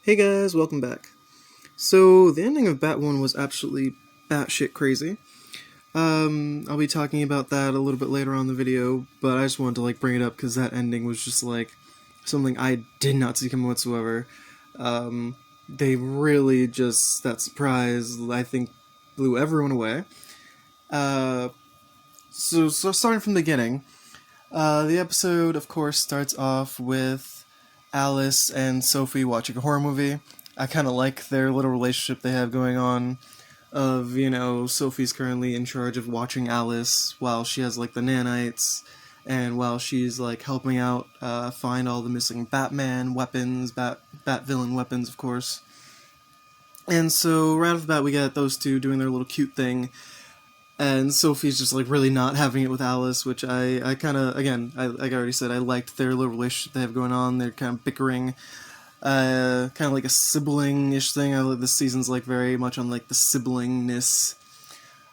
Hey guys, welcome back. So, the ending of Batwoman was absolutely batshit crazy. I'll be talking about that a little bit later on in the video, but I just wanted to bring it up because that ending was just something I did not see coming whatsoever. They really just, that surprise, I think, blew everyone away. So starting from the beginning, the episode, of course, starts off with Alice and Sophie watching a horror movie. I kind of like their little relationship they have going on. Sophie's currently in charge of watching Alice while she has the nanites, and while she's helping out find all the missing Batman weapons, Bat villain weapons, of course. And so right off the bat, we get those two doing their little cute thing. And Sophie's just really not having it with Alice, which I kind of, again, like I already said, I liked their little relationship they have going on. They're kind of bickering, kind of like a sibling-ish thing. This season's very much on the siblingness.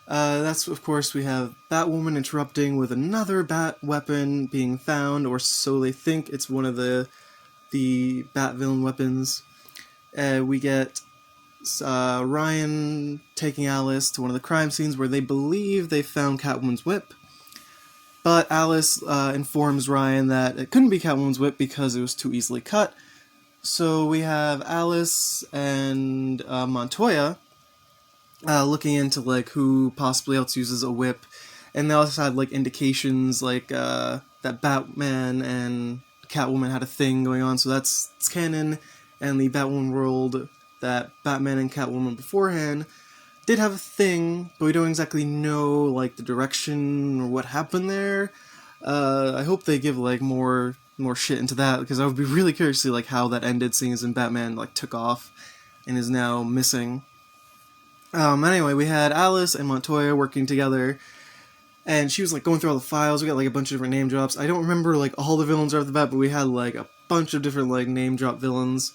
That's, of course, we have Batwoman interrupting with another bat weapon being found, or so they think it's one of the bat villain weapons. We get Ryan taking Alice to one of the crime scenes where they believe they found Catwoman's whip, but Alice informs Ryan that it couldn't be Catwoman's whip because it was too easily cut. So we have Alice and Montoya looking into who possibly else uses a whip, and they also had indications that Batman and Catwoman had a thing going on, so it's canon, and the Batwoman world that Batman and Catwoman beforehand did have a thing, but we don't exactly know the direction or what happened there. I hope they give more shit into that, because I would be really curious to see how that ended, seeing as in Batman took off and is now missing. Anyway, we had Alice and Montoya working together, and she was going through all the files. We got a bunch of different name drops. I don't remember all the villains right off the bat, but we had a bunch of different name drop villains.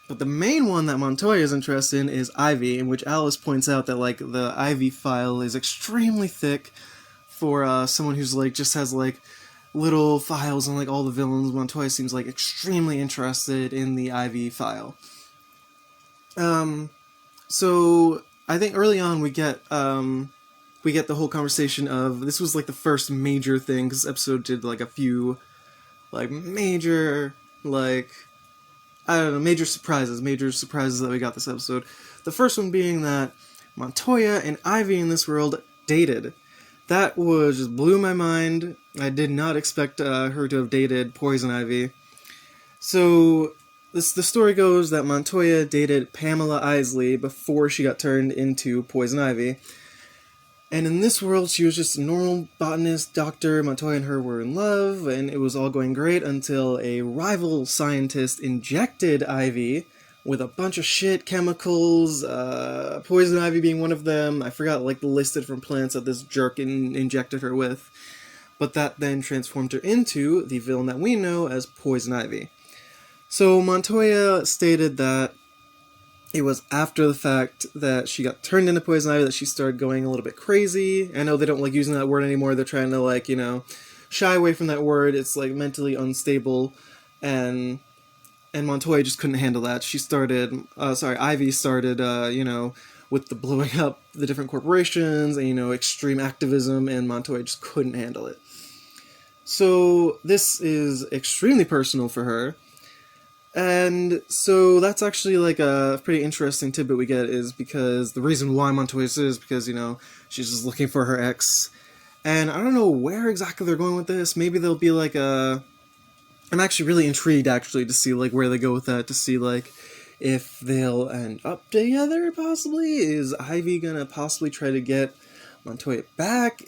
But the main one that Montoya is interested in is Ivy, in which Alice points out that the Ivy file is extremely thick for someone who's just has little files on all the villains. Montoya seems extremely interested in the Ivy file. So I think early on we get the whole conversation of, this was the first major thing, because this episode did a few major major surprises that we got this episode. The first one being that Montoya and Ivy in this world dated. That just blew my mind. I did not expect her to have dated Poison Ivy. So, the story goes that Montoya dated Pamela Isley before she got turned into Poison Ivy. And in this world, she was just a normal botanist, doctor. Montoya and her were in love, and it was all going great until a rival scientist injected Ivy with a bunch of shit, chemicals, poison ivy being one of them. I forgot, the list of different plants that this jerk injected her with. But that then transformed her into the villain that we know as Poison Ivy. So Montoya stated that it was after the fact that she got turned into Poison Ivy that she started going a little bit crazy. I know they don't using that word anymore. They're trying to shy away from that word. It's mentally unstable, and Montoya just couldn't handle that. Ivy started with the blowing up the different corporations and extreme activism, and Montoya just couldn't handle it. So this is extremely personal for her. And so that's actually a pretty interesting tidbit we get, is because the reason why Montoya is because, she's just looking for her ex. And I don't know where exactly they're going with this. Maybe there'll be I'm actually really intrigued to see where they go with that, to see if they'll end up together possibly. Is Ivy gonna possibly try to get Montoya back?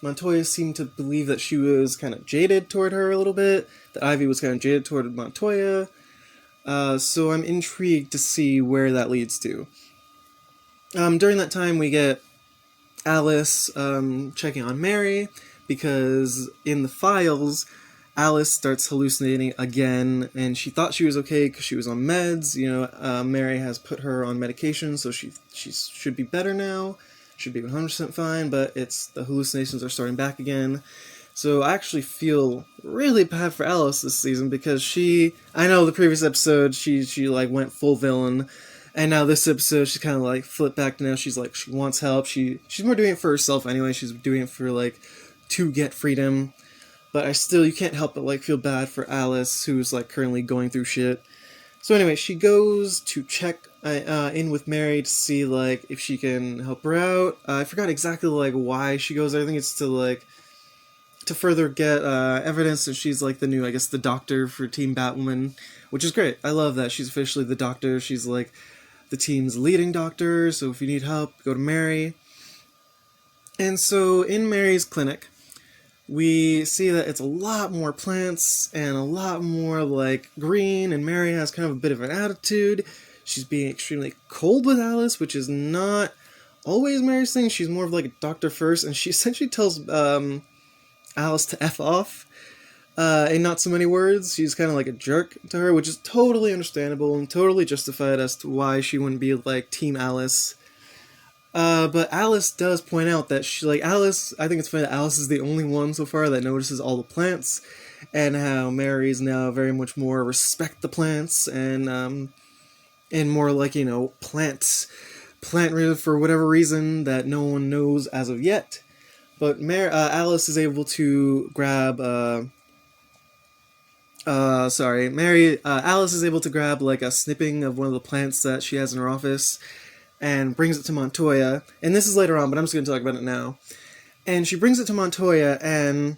Montoya seemed to believe that she was kind of jaded toward her a little bit, that Ivy was kind of jaded toward Montoya. So I'm intrigued to see where that leads to. During that time, we get Alice checking on Mary, because in the files, Alice starts hallucinating again, and she thought she was okay because she was on meds. Mary has put her on medication, so she should be better now. Should be 100% fine, but the hallucinations are starting back again. So I actually feel really bad for Alice this season because I know the previous episode she like went full villain, and now this episode she's kind of like flipped back. Now she's like she wants help. She's more doing it for herself anyway. She's doing it for like to get freedom. But you can't help but like feel bad for Alice, who's like currently going through shit. So anyway, she goes to check in with Mary to see like if she can help her out. I forgot exactly like why she goes there. I think it's to further get evidence that she's like the new, I guess, the doctor for Team Batwoman, which is great. I love that she's officially the doctor. She's like the team's leading doctor. So if you need help, go to Mary. And so in Mary's clinic, we see that it's a lot more plants and a lot more like green, and Mary has kind of a bit of an attitude. She's being extremely cold with Alice, which is not always Mary's thing. She's more of like a doctor first, and she essentially tells Alice to F off in not so many words. She's kind of like a jerk to her, which is totally understandable and totally justified as to why she wouldn't be like Team Alice. But Alice does point out that I think it's funny that Alice is the only one so far that notices all the plants, and how Mary's now very much more respect the plants, and more like, plant for whatever reason that no one knows as of yet. But Alice is able to grab, Alice is able to grab like a snipping of one of the plants that she has in her office, and brings it to Montoya. And this is later on, but I'm just going to talk about it now. And she brings it to Montoya, and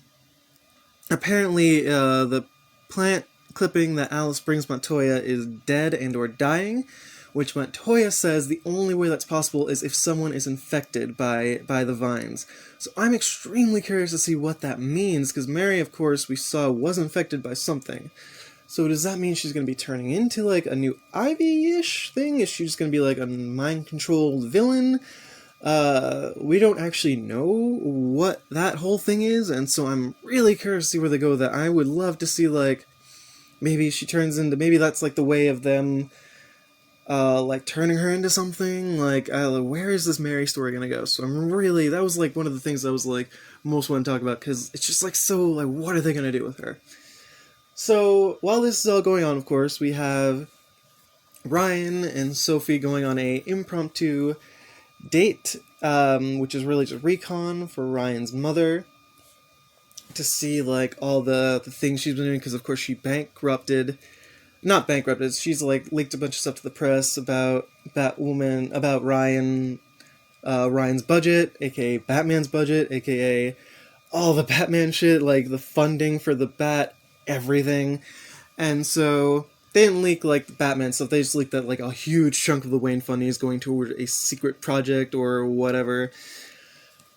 apparently the plant clipping that Alice brings Montoya is dead and or dying, which Montoya says the only way that's possible is if someone is infected by the vines. So I'm extremely curious to see what that means, because Mary, of course, we saw was infected by something. So does that mean she's going to be turning into, like, a new Ivy-ish thing? Is she just going to be, like, a mind-controlled villain? We don't actually know what that whole thing is, and so I'm really curious to see where they go with that. I would love to see, like, maybe that's, like, the way of them, like, turning her into something. Like, where is this Mary story going to go? So that was, like, one of the things I was, like, most want to talk about, because it's just, like, so, like, what are they going to do with her? So, while this is all going on, of course, we have Ryan and Sophie going on a impromptu date, which is really just recon for Ryan's mother, to see, like, all the things she's been doing, because, of course, she's, like, leaked a bunch of stuff to the press about Batwoman, about Ryan's budget, aka Batman's budget, aka all the Batman shit, like, the funding for the Bat everything. And so they didn't leak like the Batman stuff, they just leaked that like a huge chunk of the Wayne funding is going toward a secret project or whatever.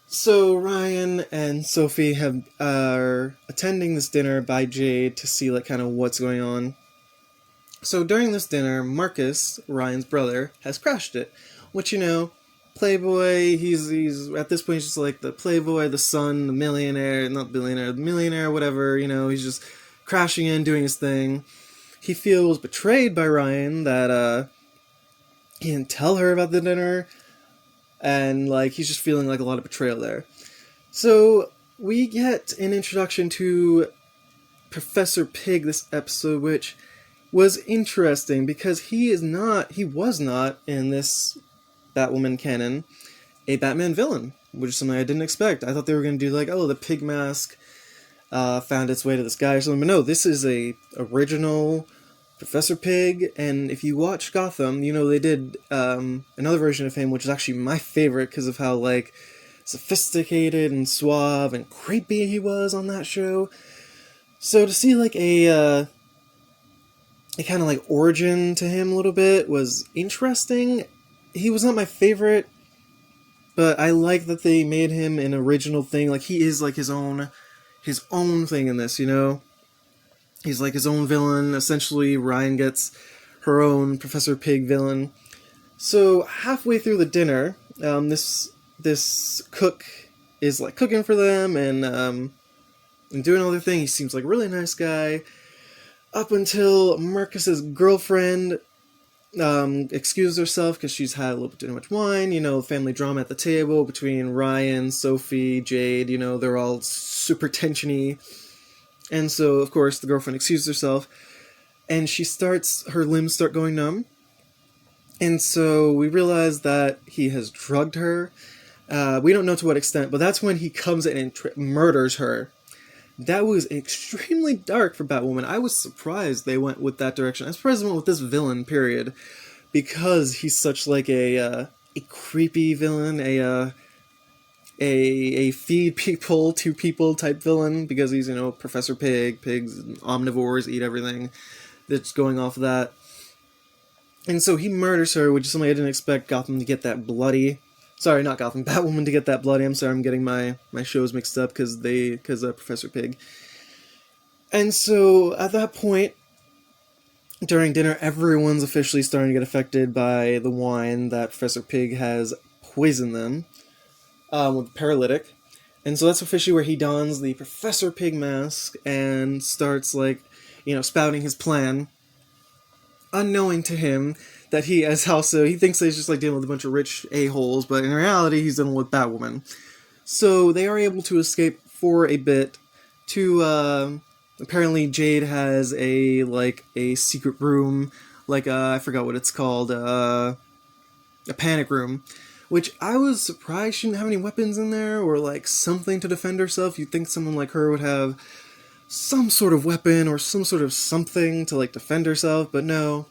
So Ryan and Sophie are attending this dinner by Jade to see like kind of what's going on. So during this dinner, Marcus, Ryan's brother, has crashed it, which, playboy, he's at this point he's just like the playboy, the son, the millionaire, whatever, he's just crashing in, doing his thing. He feels betrayed by Ryan that he didn't tell her about the dinner, and like he's just feeling like a lot of betrayal there. So we get an introduction to Professor Pig this episode, which was interesting because he was not in this Batwoman canon a Batman villain, which is something I didn't expect. I thought they were going to do like, the pig mask found its way to this guy or something, but no, this is a original Professor Pig. And if you watch Gotham, they did another version of him, which is actually my favorite because of how like sophisticated and suave and creepy he was on that show. So to see like a kind of like origin to him a little bit was interesting. He was not my favorite, but I like that they made him an original thing. Like he is like his own thing in this, He's like his own villain. Essentially, Ryan gets her own Professor Pig villain. So halfway through the dinner, this cook is like cooking for them and doing all their thing. He seems like a really nice guy. Up until Marcus's girlfriend excuses herself because she's had a little bit too much wine. Family drama at the table between Ryan, Sophie, Jade. They're all super tensiony. And so, of course, the girlfriend excuses herself. And her limbs start going numb. And so we realize that he has drugged her. We don't know to what extent, but that's when he comes in and murders her. That was extremely dark for Batwoman. I was surprised they went with that direction. I was surprised they went with this villain, period. Because he's such like a creepy villain, a feed people to people type villain, because he's, Professor Pig, pigs, omnivores, eat everything. That's going off of that. And so he murders her, which is something I didn't expect Gotham to get that bloody. Sorry, not Gotham, Batwoman to get that bloody. I'm sorry, I'm getting my shows mixed up because Professor Pig. And so at that point, during dinner, everyone's officially starting to get affected by the wine that Professor Pig has poisoned them with paralytic. And so that's officially where he dons the Professor Pig mask and starts, spouting his plan, unknowing to him that he thinks that he's just dealing with a bunch of rich a-holes, but in reality he's dealing with Batwoman. So they are able to escape for a bit to, apparently Jade has a secret room, I forgot what it's called, a panic room, which I was surprised she didn't have any weapons in there, or something to defend herself. You'd think someone like her would have some sort of weapon or some sort of something to defend herself, but no,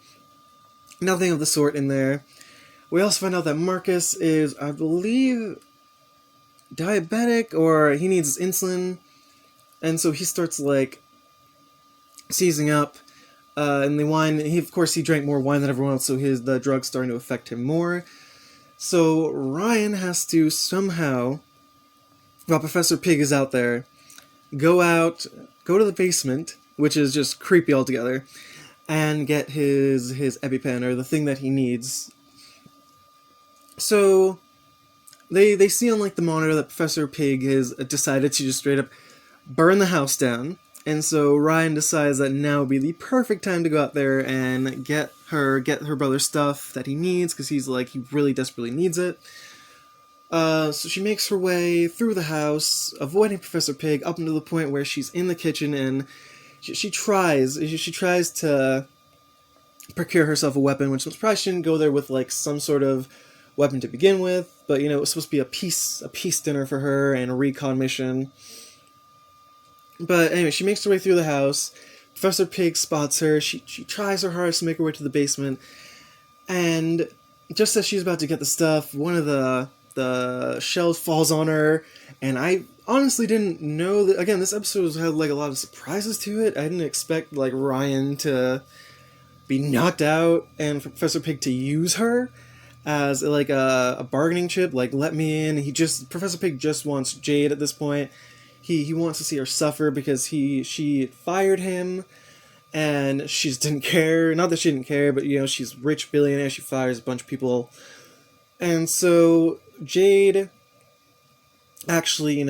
nothing of the sort in there. We also find out that Marcus is, I believe, diabetic, or he needs insulin, and so he starts seizing up, and the wine, he drank more wine than everyone else, so the drug's starting to affect him more. So Ryan has to somehow, while Professor Pig is out there, go to the basement, which is just creepy altogether, and get his EpiPen, or the thing that he needs. So they see on the monitor that Professor Pig has decided to just straight up burn the house down, and so Ryan decides that now would be the perfect time to go out there and get her brother's stuff that he needs, because he really desperately needs it. So she makes her way through the house, avoiding Professor Pig, up until the point where she's in the kitchen, and she tries to procure herself a weapon, which I'm surprised she didn't go there with some sort of weapon to begin with, but it was supposed to be a peace dinner for her and a recon mission. But anyway, she makes her way through the house. Professor Pig spots her. She tries her hardest to make her way to the basement, and just as she's about to get the stuff, one of the shells falls on her, and I honestly didn't know that. Again, this episode had a lot of surprises to it. I didn't expect Ryan to be knocked out and for Professor Pig to use her as a bargaining chip. Let me in. Professor Pig just wants Jade at this point. He wants to see her suffer because she fired him, and she just didn't care. Not that she didn't care, but she's a rich billionaire. She fires a bunch of people, and so Jade actually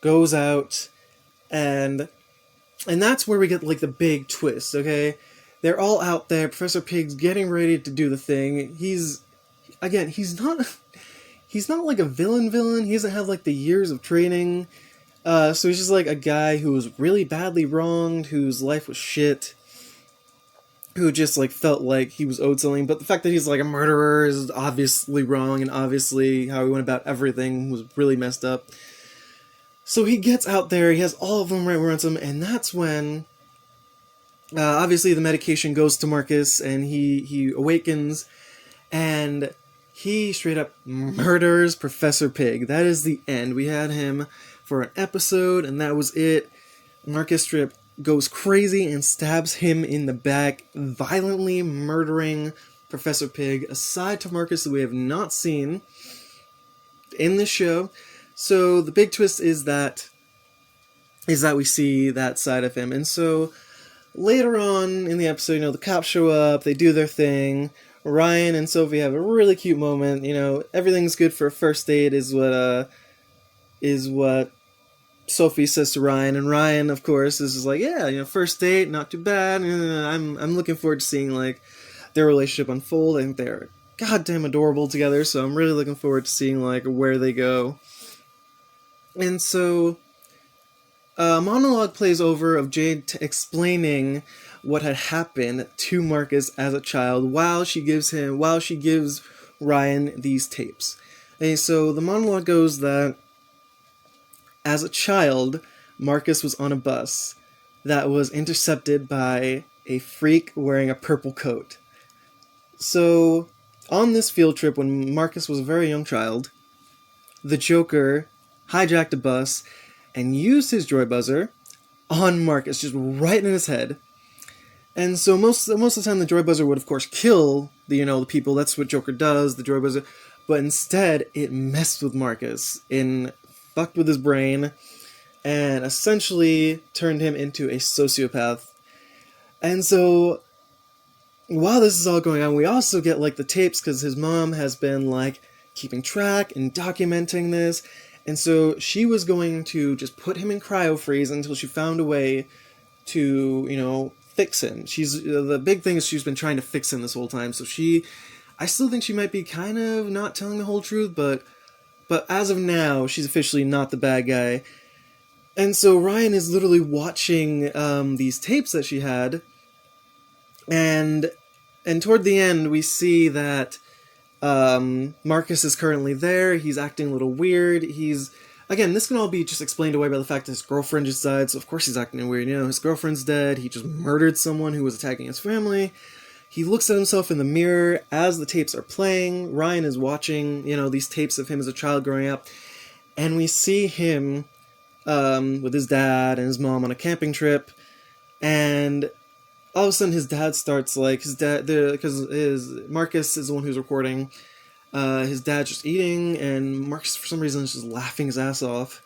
goes out, and that's where we get the big twist. Okay, they're all out there. Professor Pig's getting ready to do the thing. He's not a villain. He doesn't have the years of training. So he's just a guy who was really badly wronged, whose life was shit, who just felt like he was owed something. But the fact that he's a murderer is obviously wrong, and obviously how he went about everything was really messed up. So he gets out there, he has all of them right around him, and that's when obviously the medication goes to Marcus, and he awakens, and he straight up murders Professor Pig. That is the end. We had him for an episode, and that was it. Marcus straight up goes crazy and stabs him in the back, violently murdering Professor Pig, aside to Marcus that we have not seen in this show. So the big twist is that we see that side of him. And so later on in the episode, the cops show up, they do their thing. Ryan and Sophie have a really cute moment. Everything's good for a first date is what Sophie says to Ryan, and Ryan, of course, is just yeah, first date, not too bad. I'm looking forward to seeing their relationship unfold. I think they're goddamn adorable together, so I'm really looking forward to seeing like where they go. And so a monologue plays over of Jade explaining what had happened to Marcus as a child while she gives Ryan these tapes. And so the monologue goes that as a child, Marcus was on a bus that was intercepted by a freak wearing a purple coat. So on this field trip, when Marcus was a very young child, the Joker hijacked a bus and used his joy buzzer on Marcus, just right in his head. And so most of the time, the joy buzzer would, of course, kill the people. That's what Joker does, the joy buzzer. But instead, it messed with Marcus and fucked with his brain, and essentially turned him into a sociopath. And so, while this is all going on, we also get like the tapes because his mom has been like keeping track and documenting this. And so she was going to just put him in cryo-freeze until she found a way to, fix him. The big thing is she's been trying to fix him this whole time. So I still think she might be kind of not telling the whole truth, but as of now, she's officially not the bad guy. And so Ryan is literally watching these tapes that she had, and toward the end, we see that Marcus is currently there. He's acting a little weird. Again, this can all be just explained away by the fact that his girlfriend just died, so of course he's acting weird. His girlfriend's dead. He just murdered someone who was attacking his family. He looks at himself in the mirror as the tapes are playing. Ryan is watching, these tapes of him as a child growing up, and we see him with his dad and his mom on a camping trip, and all of a sudden his dad starts because Marcus is the one who's recording. His dad's just eating, and Marcus for some reason is just laughing his ass off.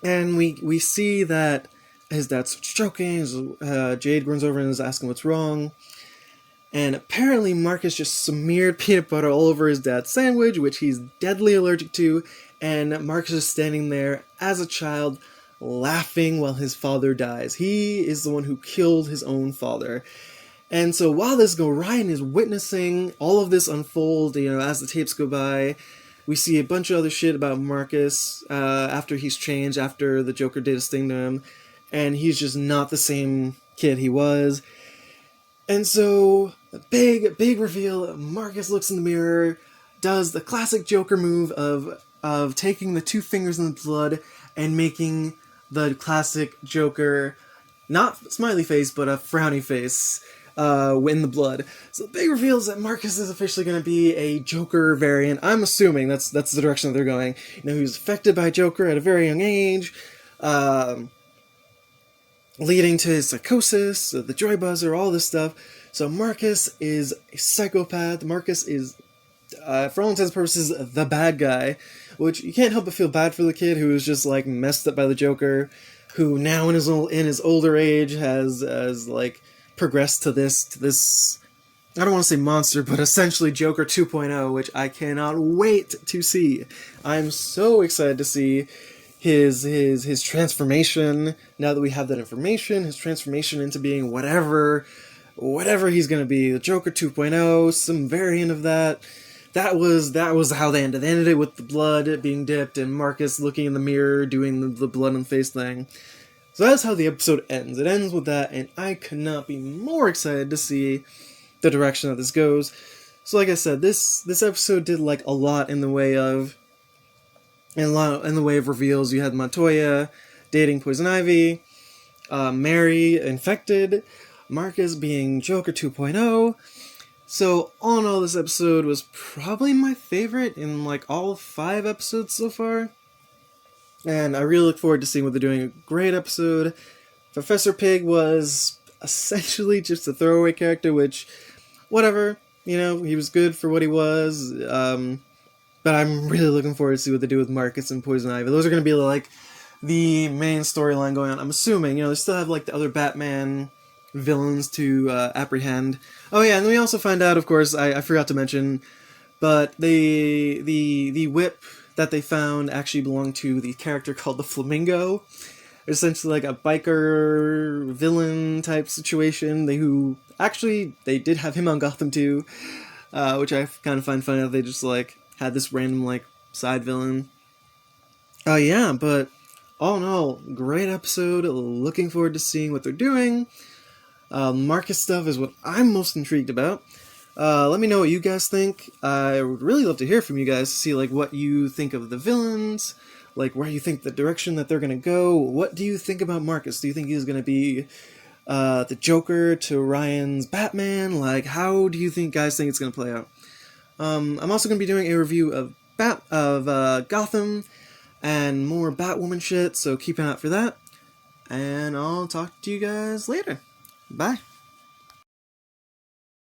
And we see that his dad starts choking. Jade runs over and is asking what's wrong. And apparently Marcus just smeared peanut butter all over his dad's sandwich, which he's deadly allergic to. And Marcus is standing there as a child, laughing while his father dies. He is the one who killed his own father. And so while this goes, Ryan is witnessing all of this unfold, as the tapes go by. We see a bunch of other shit about Marcus after he's changed, after the Joker did his thing to him. And he's just not the same kid he was. And so, a big reveal, Marcus looks in the mirror, does the classic Joker move of taking the two fingers in the blood and making the classic Joker, not smiley face, but a frowny face, in the blood. So the big reveal is that Marcus is officially going to be a Joker variant. I'm assuming that's the direction that they're going. He was affected by Joker at a very young age, leading to his psychosis, the joy buzzer, all this stuff. So Marcus is a psychopath. Marcus is, for all intents and purposes, the bad guy, which you can't help but feel bad for the kid who was just like messed up by the Joker, who now in his older age has progressed to this. I don't want to say monster, but essentially Joker 2.0, which I cannot wait to see. I'm so excited to see his transformation, now that we have that information, his transformation into being whatever he's going to be, the Joker 2.0, some variant of that. That was how they ended. They ended it with the blood being dipped and Marcus looking in the mirror doing the blood on the face thing. So that's how the episode ends. It ends with that, and I could not be more excited to see the direction that this goes. So like I said, this episode did like a lot in the way of reveals. You had Montoya dating Poison Ivy, Mary infected, Marcus being Joker 2.0. So all in all, this episode was probably my favorite in like all 5 episodes so far. And I really look forward to seeing what they're doing. A great episode. Professor Pig was essentially just a throwaway character, which, whatever, he was good for what he was. But I'm really looking forward to see what they do with Marcus and Poison Ivy. Those are going to be like the main storyline going on. I'm assuming, they still have like the other Batman villains to apprehend. Oh yeah, and then we also find out, of course, I forgot to mention, but the whip that they found actually belonged to the character called the Flamingo. essentially like a biker villain type situation. They did have him on Gotham too, which I kind of find funny that they just like had this random like side villain. Yeah, but all in all, great episode. Looking forward to seeing what they're doing. Marcus stuff is what I'm most intrigued about. Let me know what you guys think. I would really love to hear from you guys to see like what you think of the villains, like where you think the direction that they're gonna go. What do you think about Marcus? Do you think he's gonna be the Joker to Ryan's Batman? Like, how do you guys think it's gonna play out? I'm also gonna be doing a review of Gotham and more Batwoman shit, so keep an eye out for that. And I'll talk to you guys later. Bye.